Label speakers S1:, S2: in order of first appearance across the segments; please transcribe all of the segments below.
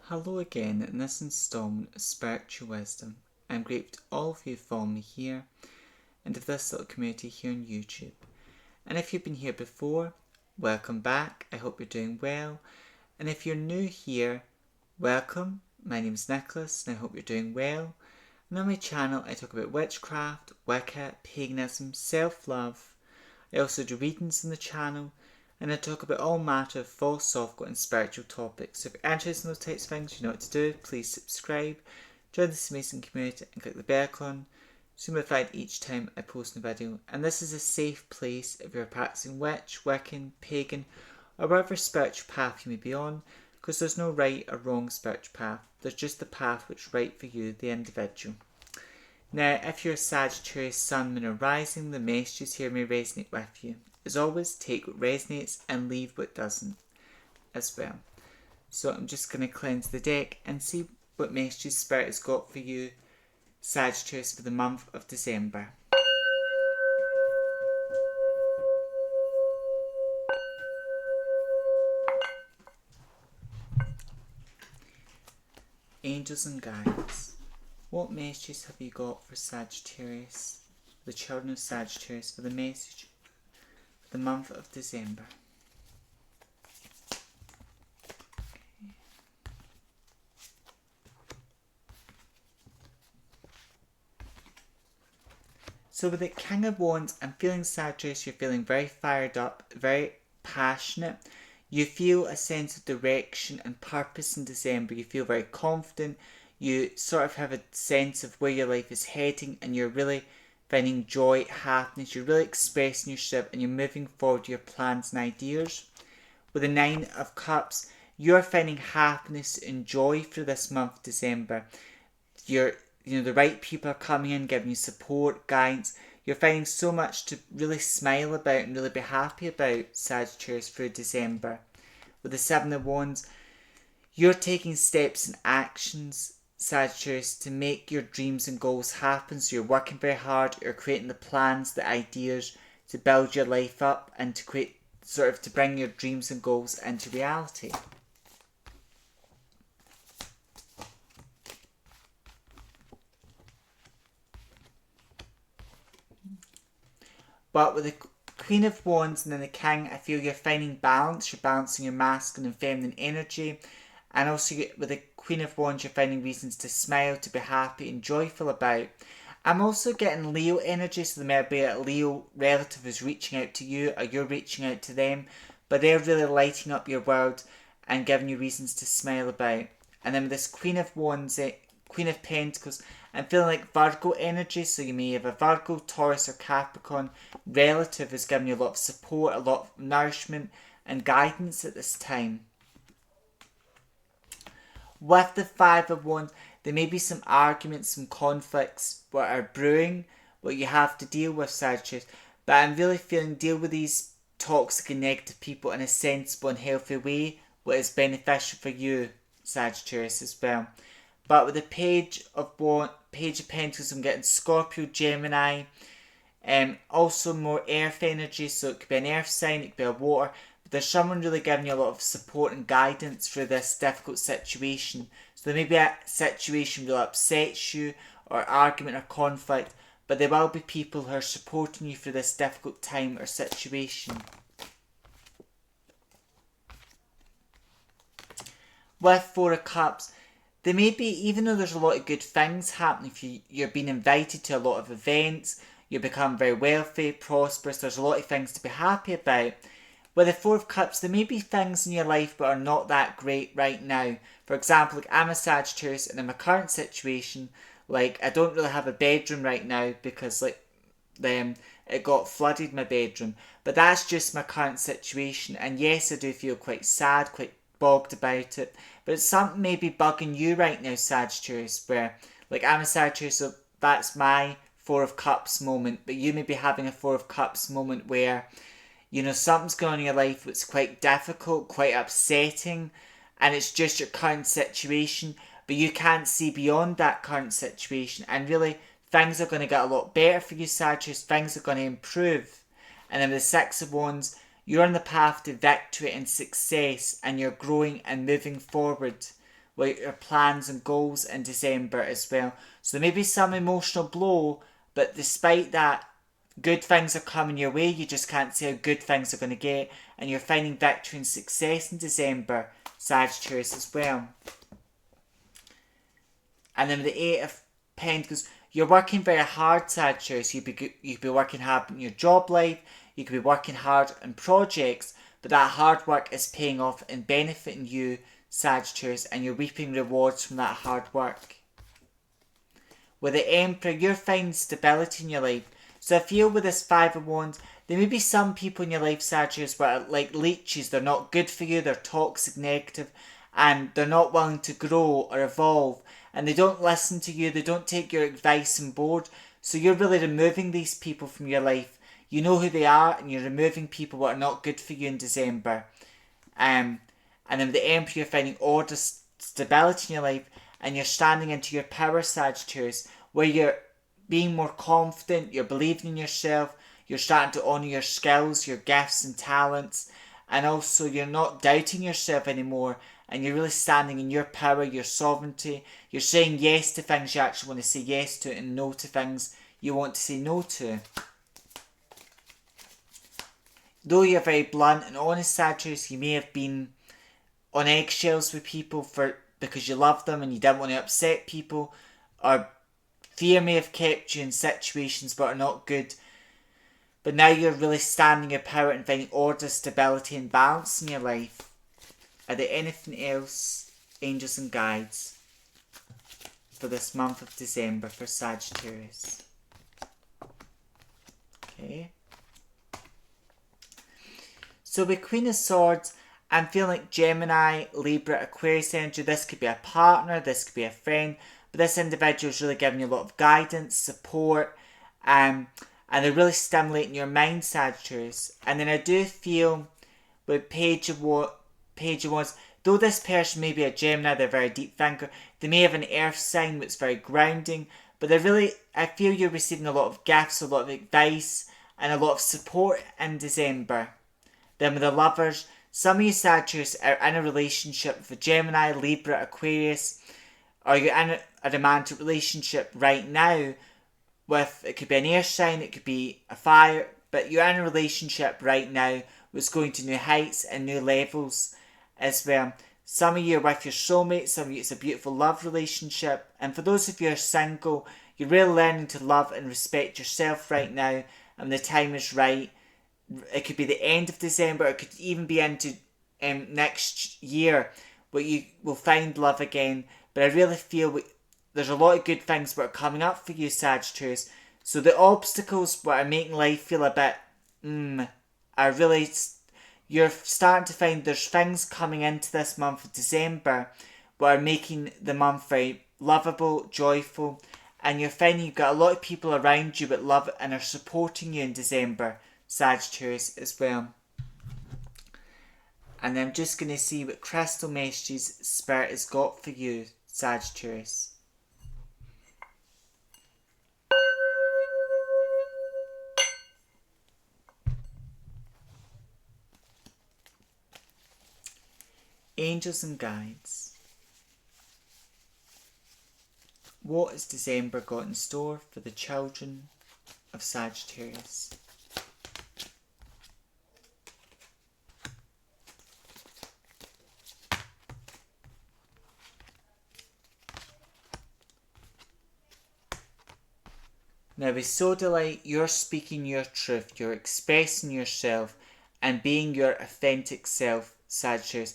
S1: Hello again in this installment of Spiritual Wisdom. I'm grateful to all of you who follow me here and of this little community here on YouTube. And if you've been here before, welcome back. I hope you're doing well. And if you're new here, welcome. My name is Nicholas and I hope you're doing well. And on my channel I talk about witchcraft, Wicca, paganism, self-love. I also do readings on the channel, and I talk about all matter of philosophical and spiritual topics. So if you're interested in those types of things, you know what to do. Please subscribe, join this amazing community and click the bell icon so you're notified each time I post a video. And this is a safe place if you're a practicing witch, Wiccan, pagan, or whatever spiritual path you may be on, because there's no right or wrong spiritual path. There's just the path which is right for you, the individual. Now, if you're a Sagittarius, Sun, Moon or Rising, the messages here may resonate with you. As always, take what resonates and leave what doesn't as well. So I'm just going to cleanse the deck and see what messages Spirit has got for you, Sagittarius, for the month of December. Angels and guides. What messages have you got for Sagittarius, the children of Sagittarius, for the message for the month of December? Okay. So with the King of Wands, I'm feeling Sagittarius, you're feeling very fired up, very passionate. You feel a sense of direction and purpose in December. You feel very confident. You sort of have a sense of where your life is heading and you're really finding joy, happiness. You're really expressing yourself and you're moving forward your plans and ideas. With the Nine of Cups, you're finding happiness and joy for this month, December. The right people are coming in, giving you support, guidance. You're finding so much to really smile about and really be happy about, Sagittarius, for December. With the Seven of Wands, you're taking steps and actions, Sagittarius, to make your dreams and goals happen. So you're working very hard, you're creating the plans, the ideas to build your life up and to create, to bring your dreams and goals into reality. But with the Queen of Wands and then the King, I feel you're finding balance. You're balancing your masculine and feminine energy. And also with the Queen of Wands, you're finding reasons to smile, to be happy and joyful about. I'm also getting Leo energy, so there may be a Leo relative who's reaching out to you or you're reaching out to them. But they're really lighting up your world and giving you reasons to smile about. And then with this Queen of Wands, Queen of Pentacles, I'm feeling like Virgo energy, so you may have a Virgo, Taurus or Capricorn relative who's giving you a lot of support, a lot of nourishment and guidance at this time. With the Five of Wands, there may be some arguments, some conflicts that are brewing, what you have to deal with, Sagittarius. But I'm really feeling deal with these toxic and negative people in a sensible and healthy way, what is beneficial for you, Sagittarius, as well. But with the Page of Pentacles, I'm getting Scorpio, Gemini, also more earth energy, so it could be an earth sign, it could be a water. But there's someone really giving you a lot of support and guidance through this difficult situation. So there may be a situation that upsets you, or argument or conflict, but there will be people who are supporting you through this difficult time or situation. With Four of Cups, there may be, even though there's a lot of good things happening, if you're being invited to a lot of events, you become very wealthy, prosperous, there's a lot of things to be happy about. With the Four of Cups, there may be things in your life but are not that great right now. For example, like I'm a Sagittarius and in my current situation, like I don't really have a bedroom right now because it got flooded, my bedroom. But that's just my current situation, and yes, I do feel quite sad, quite bogged about it. But it's something maybe bugging you right now, Sagittarius, where like I'm a Sagittarius, so that's my Four of Cups moment, but you may be having a Four of Cups moment where something's going on in your life that's quite difficult, quite upsetting, and it's just your current situation, but you can't see beyond that current situation, and really things are going to get a lot better for you, Sagittarius. Things are going to improve. And then with the Six of Wands, you're on the path to victory and success, and you're growing and moving forward with your plans and goals in December as well. So there may be some emotional blow, but despite that, good things are coming your way. You just can't see how good things are going to get, and you're finding victory and success in December, Sagittarius, as well. And then the Eight of Pentacles, you're working very hard, Sagittarius. You could be working hard in your job life, you could be working hard on projects, but that hard work is paying off and benefiting you, Sagittarius, and you're reaping rewards from that hard work. With the Emperor, you're finding stability in your life. So I feel with this Five of Wands, there may be some people in your life, Sagittarius, where are like leeches. They're not good for you, they're toxic, negative, and they're not willing to grow or evolve. And they don't listen to you, they don't take your advice on board. So you're really removing these people from your life. You know who they are, and you're removing people that are not good for you in December. And then the Emperor, you're finding order, stability in your life, and you're standing into your power, Sagittarius, where you're being more confident, you're believing in yourself, you're starting to honour your skills, your gifts and talents, and also you're not doubting yourself anymore, and you're really standing in your power, your sovereignty. You're saying yes to things you actually want to say yes to, and no to things you want to say no to. Though you're very blunt and honest, Sagittarius, you may have been on eggshells with people because you love them and you didn't want to upset people, or fear may have kept you in situations that are not good. But now you're really standing your power and finding order, stability and balance in your life. Are there anything else, angels and guides, for this month of December for Sagittarius? Okay. So with Queen of Swords, I'm feeling like Gemini, Libra, Aquarius energy. This could be a partner, this could be a friend, but this individual is really giving you a lot of guidance, support, and they're really stimulating your mind, Sagittarius. And then I do feel with Page of Wands, though this person may be a Gemini, they're a very deep thinker, they may have an earth sign that's very grounding, but I feel you're receiving a lot of gifts, a lot of advice, and a lot of support in December. Then with the Lovers, some of you Sagittarius are in a relationship with a Gemini, Libra, Aquarius, or you're in a romantic relationship right now with, it could be an air sign, it could be a fire, but you're in a relationship right now that's going to new heights and new levels as well. Some of you are with your soulmate, some of you it's a beautiful love relationship, and for those of you who are single, you're really learning to love and respect yourself right now, and the time is right. It could be the end of December, it could even be into next year where you will find love again. But I really feel there's a lot of good things that are coming up for you, Sagittarius. So the obstacles that are making life feel a bit are really, you're starting to find there's things coming into this month of December that are making the month very lovable, joyful, and you're finding you've got a lot of people around you that love it and are supporting you in December, Sagittarius, as well. And I'm just going to see what crystal messages Spirit has got for you, Sagittarius. Angels and guides. What has December got in store for the children of Sagittarius? Now with Sodalite, you're speaking your truth, you're expressing yourself and being your authentic self, Sagittarius.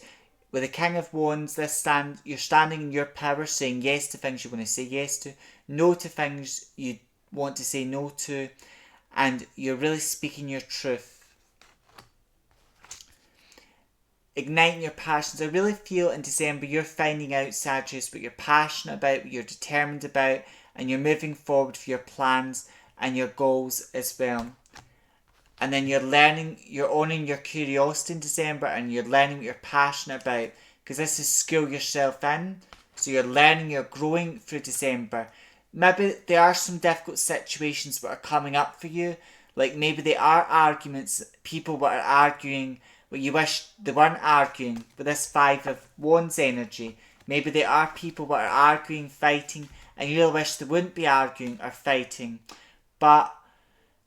S1: With the King of Wands, you're standing in your power, saying yes to things you want to say yes to, no to things you want to say no to, and you're really speaking your truth. Igniting your passions. I really feel in December you're finding out, Sagittarius, what you're passionate about, what you're determined about, and you're moving forward for your plans and your goals as well. And then you're honouring your curiosity in December, and you're learning what you're passionate about, because this is school yourself in. So you're learning, you're growing through December. Maybe there are some difficult situations that are coming up for you, like maybe there are arguments, people that are arguing what you wish they weren't arguing, but this Five of Wands energy, Maybe there are people that are arguing, fighting, and you really wish they wouldn't be arguing or fighting. But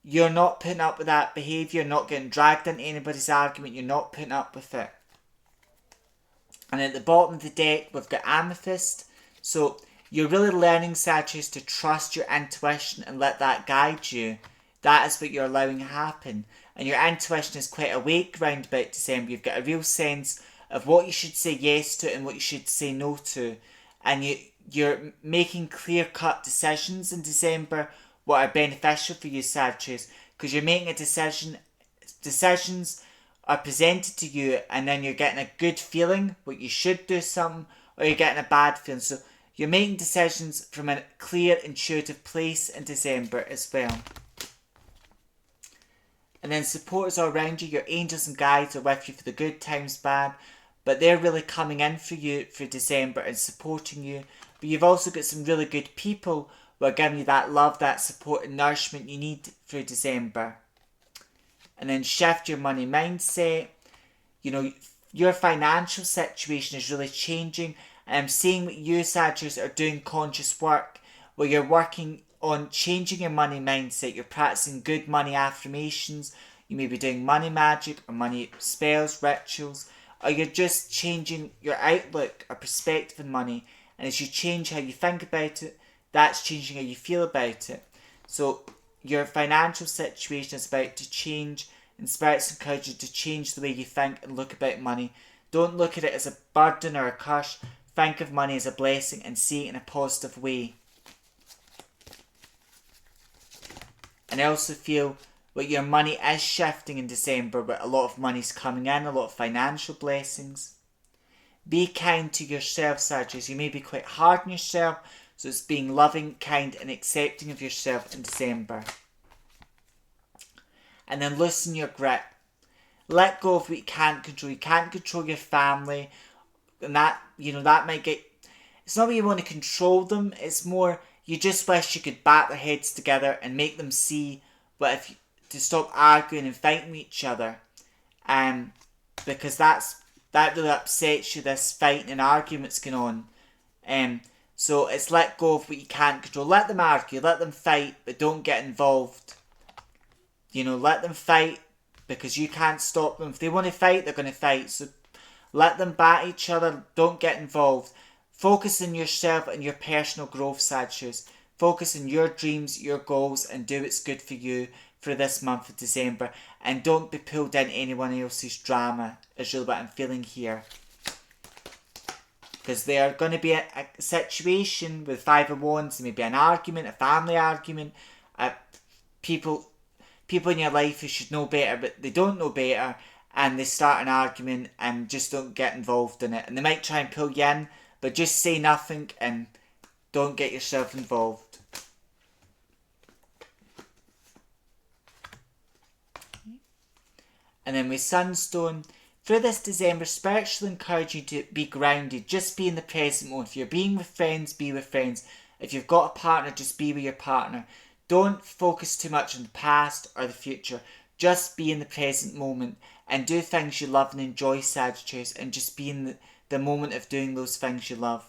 S1: you're not putting up with that behaviour, not getting dragged into anybody's argument, you're not putting up with it. And at the bottom of the deck, we've got Amethyst. So you're really learning, Sagittarius, to trust your intuition and let that guide you. That is what you're allowing to happen. And your intuition is quite awake round about December. You've got a real sense of what you should say yes to and what you should say no to. And you're making clear-cut decisions in December what are beneficial for you, Sagittarius. Because you're making a decision. Decisions are presented to you and then you're getting a good feeling, what you should do something, or you're getting a bad feeling. So you're making decisions from a clear, intuitive place in December as well. And then supporters are around you, your angels and guides are with you for the good times, bad, but they're really coming in for you for December and supporting you. But you've also got some really good people who are giving you that love, that support and nourishment you need for December. And then shift your money mindset. You know, your financial situation is really changing. And I'm seeing what you, Sagittarius, are doing conscious work where you're working on changing your money mindset. You're practicing good money affirmations. You may be doing money magic or money spells, rituals, or you're just changing your outlook or perspective on money. And as you change how you think about it, that's changing how you feel about it. So your financial situation is about to change, and spirits encourage you to change the way you think and look about money. Don't look at it as a burden or a curse. Think of money as a blessing and see it in a positive way. And I also feel that your money is shifting in December, but a lot of money's coming in, a lot of financial blessings. Be kind to yourself, Sagittarius. You may be quite hard on yourself, so it's being loving, kind and accepting of yourself in December. And then loosen your grip. Let go of what you can't control. You can't control your family, and that, you know, that might get... It's not that you want to control them, it's more you just wish you could bat their heads together and make them see to stop arguing and fighting with each other. Because that really upsets you, this fighting and arguments going on. So it's let go of what you can't control. Let them argue, let them fight, but don't get involved. You know, let them fight because you can't stop them. If they want to fight, they're going to fight. So let them bat each other, don't get involved. Focus on yourself and your personal growth, Sagittarius. Focus on your dreams, your goals, and do what's good for you for this month of December. And don't be pulled into anyone else's drama, is really what I'm feeling here. Because there are going to be a situation with Five of Wands, maybe an argument, a family argument, people in your life who should know better, but they don't know better, and they start an argument and just don't get involved in it. And they might try and pull you in, but just say nothing and don't get yourself involved. And then with Sunstone, through this December, spiritually encourage you to be grounded. Just be in the present moment. If you're being with friends, be with friends. If you've got a partner, just be with your partner. Don't focus too much on the past or the future. Just be in the present moment and do things you love and enjoy, Sagittarius, and just be in the moment of doing those things you love.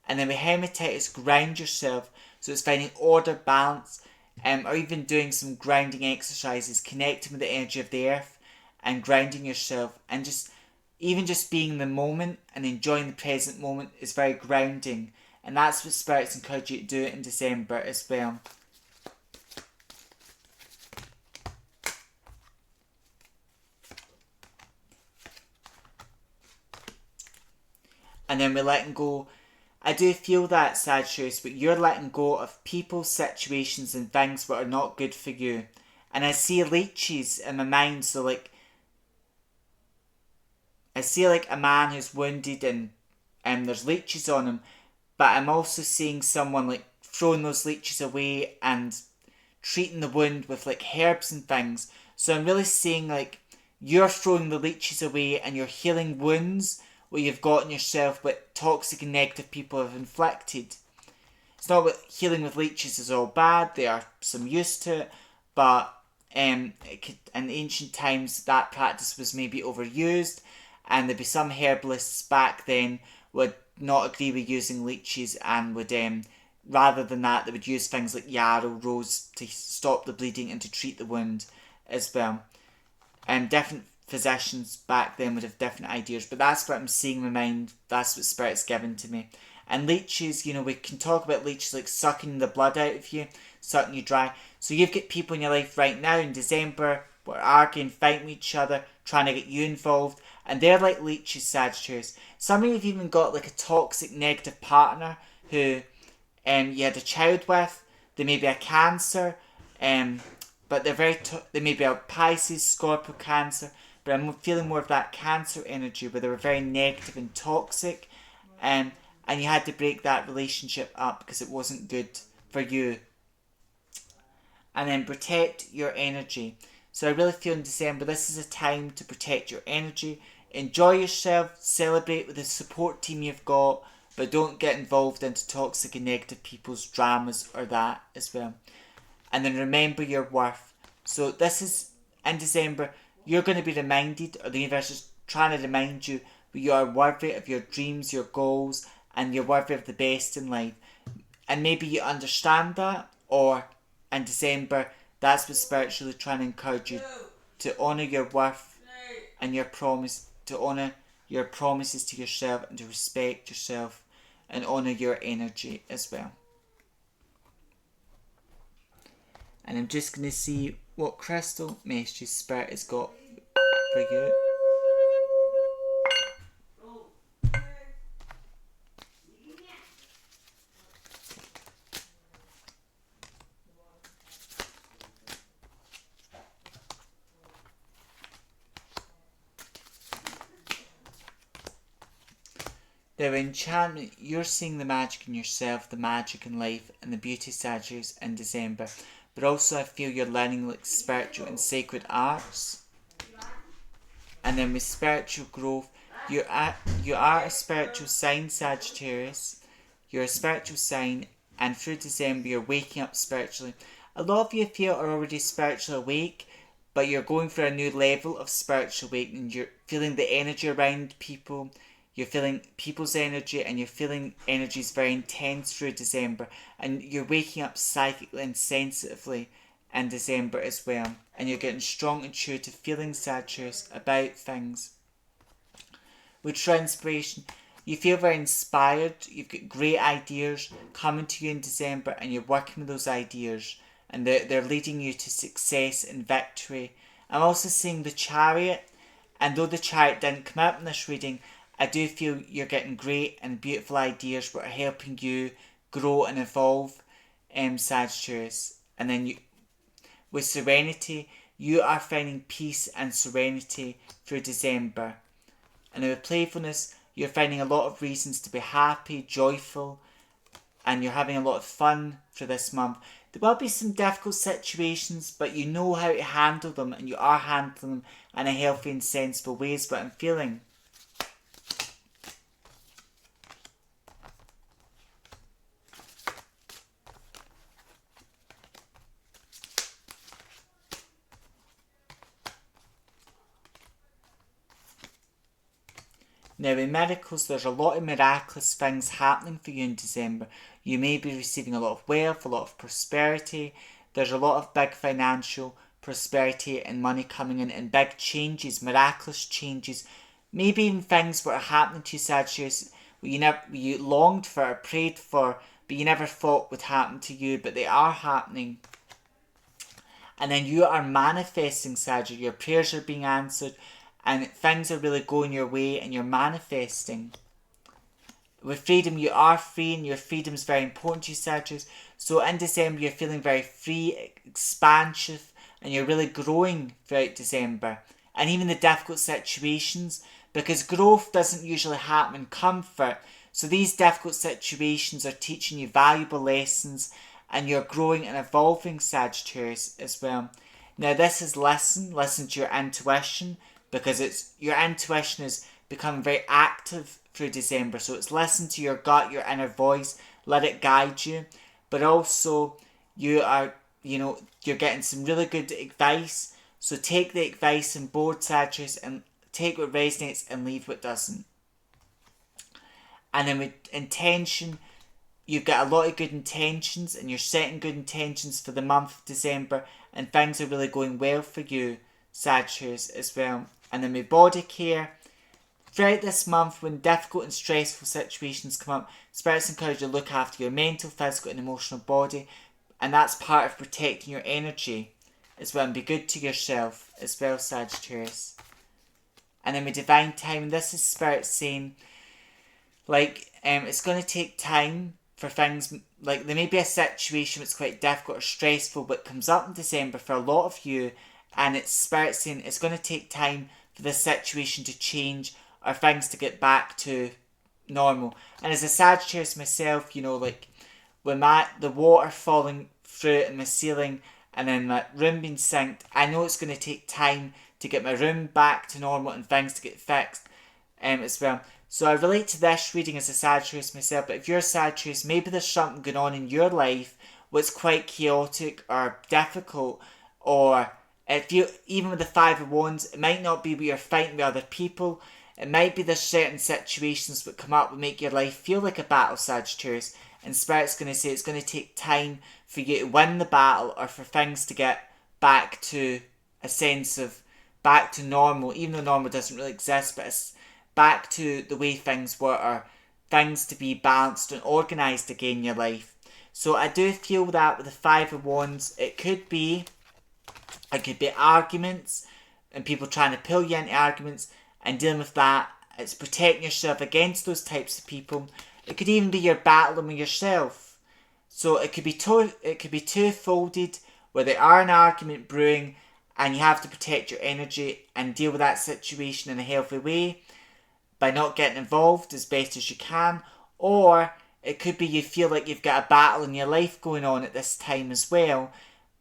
S1: And then with Hematitis, ground yourself. So it's finding order, balance, or even doing some grounding exercises, connecting with the energy of the earth and grounding yourself, and just being in the moment and enjoying the present moment is very grounding. And that's what spirits encourage you to do in December as well. And then we're letting go. I do feel that, Sagittarius, but you're letting go of people, situations and things that are not good for you. And I see leeches in my mind, so like I see like a man who's wounded and there's leeches on him, but I'm also seeing someone like throwing those leeches away and treating the wound with like herbs and things. So I'm really seeing like you're throwing the leeches away and you're healing wounds where you've gotten yourself what toxic and negative people have inflicted. It's not that healing with leeches is all bad, there are some use to it, but in ancient times that practice was maybe overused, and there'd be some herbalists back then would not agree with using leeches and would, rather than that, they would use things like yarrow, rose to stop the bleeding and to treat the wound as well. Different physicians back then would have different ideas, but that's what I'm seeing in my mind. That's what Spirit's given to me. And leeches, we can talk about leeches like sucking the blood out of you, sucking you dry. So you've got people in your life right now in December who are arguing, fighting with each other, trying to get you involved, and they're like leeches, Sagittarius. Some of you have even got like a toxic, negative partner who you had a child with. They may be a Cancer, but they're they may be a Pisces, Scorpio, Cancer, but I'm feeling more of that Cancer energy where they were very negative and toxic, and you had to break that relationship up because it wasn't good for you. And then protect your energy. So I really feel in December this is a time to protect your energy. Enjoy yourself, celebrate with the support team you've got, but don't get involved into toxic and negative people's dramas or that as well. And then remember your worth. So this is, in December, you're going to be reminded, or the universe is trying to remind you, that you are worthy of your dreams, your goals, and you're worthy of the best in life. And maybe you understand that, or in December, that's what Spirit's really trying to encourage you to honour your worth and your promise, to honour your promises to yourself and to respect yourself and honour your energy as well. And I'm just going to see what crystal messages Spirit has got for you. The enchantment, you're seeing the magic in yourself, the magic in life, and the beauty, Sagittarius, in December. But also I feel you're learning like spiritual and sacred arts. And then with spiritual growth, you are a spiritual sign, Sagittarius. You're a spiritual sign, and through December you're waking up spiritually. A lot of you feel are already spiritually awake, but you're going for a new level of spiritual awakening. You're feeling the energy around people. You're feeling people's energy, and you're feeling energies very intense through December. And you're waking up psychically and sensitively in December as well. And you're getting strong intuitive feelings, Sagittarius, about things. With true inspiration, you feel very inspired. You've got great ideas coming to you in December, and you're working with those ideas. And they're leading you to success and victory. I'm also seeing the Chariot. And though the Chariot didn't come out in this reading, I do feel you're getting great and beautiful ideas that are helping you grow and evolve, Sagittarius. And then with Serenity, you are finding peace and serenity through December. And with Playfulness, you're finding a lot of reasons to be happy, joyful, and you're having a lot of fun for this month. There will be some difficult situations, but you know how to handle them, and you are handling them in a healthy and sensible way is what I'm feeling. Now in miracles, there's a lot of miraculous things happening for you in December. You may be receiving a lot of wealth, a lot of prosperity. There's a lot of big financial prosperity and money coming in, and big changes, miraculous changes. Maybe even things that are happening to you, Sagittarius, you longed for or prayed for, but you never thought would happen to you, but they are happening. And then you are manifesting, Sagittarius. Your prayers are being answered, and things are really going your way, and you're manifesting. With freedom, you are free, and your freedom is very important to you, Sagittarius. So in December, you're feeling very free, expansive, and you're really growing throughout December. And even the difficult situations, because growth doesn't usually happen in comfort. So these difficult situations are teaching you valuable lessons, and you're growing and evolving, Sagittarius, as well. Now this is listen to your intuition, because your intuition is becoming very active through December. So it's listen to your gut, your inner voice, let it guide you. But also you're getting some really good advice. So take the advice on board, Sagittarius, and take what resonates and leave what doesn't. And then with intention, you've got a lot of good intentions and you're setting good intentions for the month of December, and things are really going well for you, Sagittarius, as well. And then with body care, throughout this month, when difficult and stressful situations come up, spirits encourage you to look after your mental, physical and emotional body, and that's part of protecting your energy as well, and be good to yourself as well, Sagittarius. And then with divine timing, this is spirit saying, like, it's going to take time for things, like there may be a situation that's quite difficult or stressful but comes up in December for a lot of you, and it's spirit saying it's going to take time for this situation to change or things to get back to normal. And as a Sagittarius myself, you know, like when the water falling through in my ceiling and then my room being synced, I know it's going to take time to get my room back to normal and things to get fixed as well. So I relate to this reading as a Sagittarius myself, but if you're a Sagittarius, maybe there's something going on in your life what's quite chaotic or difficult, or if you, even with the Five of Wands, it might not be where you're fighting with other people. It might be there's certain situations that come up that make your life feel like a battle, Sagittarius, and Spirit's going to say it's going to take time for you to win the battle or for things to get back to a sense of back to normal, even though normal doesn't really exist, but it's back to the way things were, or things to be balanced and organised again in your life. So I do feel that with the Five of Wands, it could be arguments and people trying to pull you into arguments and dealing with that. It's protecting yourself against those types of people. It could even be you're battling with yourself. So it could be two-folded, where there are an argument brewing and you have to protect your energy and deal with that situation in a healthy way by not getting involved as best as you can. Or it could be you feel like you've got a battle in your life going on at this time as well,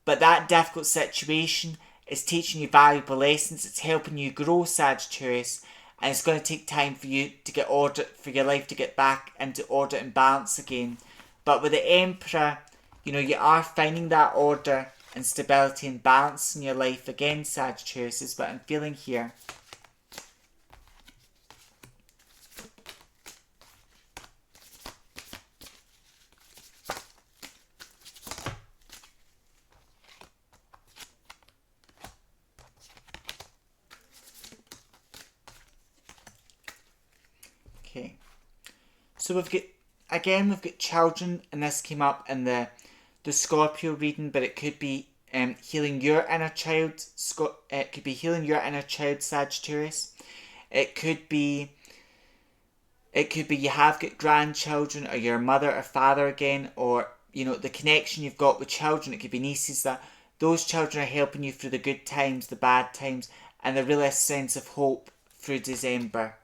S1: but that difficult situation is teaching you valuable lessons. It's helping you grow, Sagittarius, and it's going to take time for you to get order, for your life to get back into order and balance again. But with the Emperor, you know, you are finding that order and stability and balance in your life again, Sagittarius, is what I'm feeling here. Okay, so we've got children, and this came up in the Scorpio reading, but it could be healing your inner child. It could be healing your inner child, Sagittarius. It could be you have got grandchildren, or your mother or father again, or you know, the connection you've got with children. It could be nieces, that those children are helping you through the good times, the bad times, and the real sense of hope through December.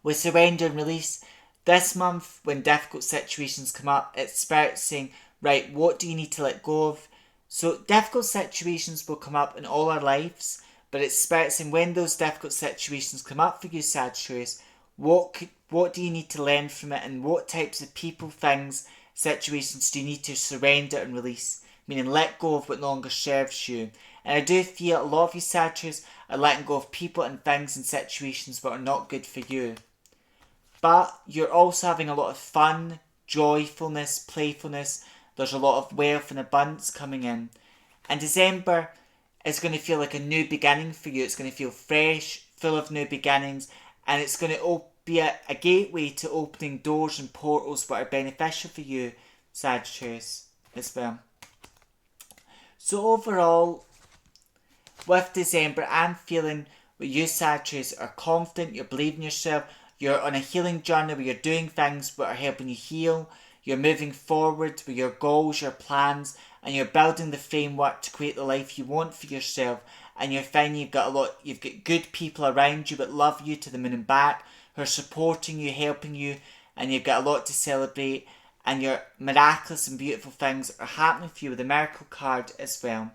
S1: With surrender and release, this month when difficult situations come up, it's Spirit saying, right, what do you need to let go of? So difficult situations will come up in all our lives, but it's Spirit saying when those difficult situations come up for you, Sagittarius, what do you need to learn from it, and what types of people, things, situations do you need to surrender and release? Meaning let go of what no longer serves you. And I do feel a lot of you, Sagittarius, are letting go of people and things and situations that are not good for you. But you're also having a lot of fun, joyfulness, playfulness. There's a lot of wealth and abundance coming in. And December is going to feel like a new beginning for you. It's going to feel fresh, full of new beginnings. And it's going to be a gateway to opening doors and portals that are beneficial for you, Sagittarius, as well. So overall, with December, I'm feeling with you, Sagittarius, are confident, you're believing yourself, you're on a healing journey where you're doing things that are helping you heal, you're moving forward with your goals, your plans, and you're building the framework to create the life you want for yourself. And you're finding you've got good people around you that love you to the moon and back, who are supporting you, helping you, and you've got a lot to celebrate, and your miraculous and beautiful things are happening for you with the miracle card as well.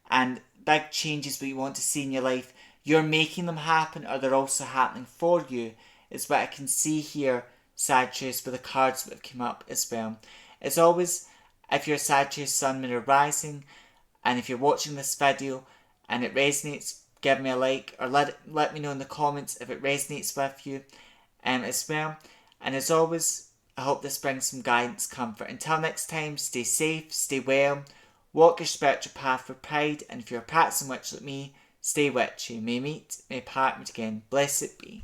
S1: And big changes that you want to see in your life, you're making them happen, or they're also happening for you, is what I can see here, Sagittarius, with the cards that have come up as well. As always, if you're a Sagittarius Sun, Moon or Rising, and if you're watching this video and it resonates, give me a like, or let me know in the comments if it resonates with you as well. And as always, I hope this brings some guidance, comfort. Until next time, stay safe, stay well, walk your spiritual path with pride, and if you're a practicing witch like me, stay witchy. May meet, may part, meet again. Blessed be.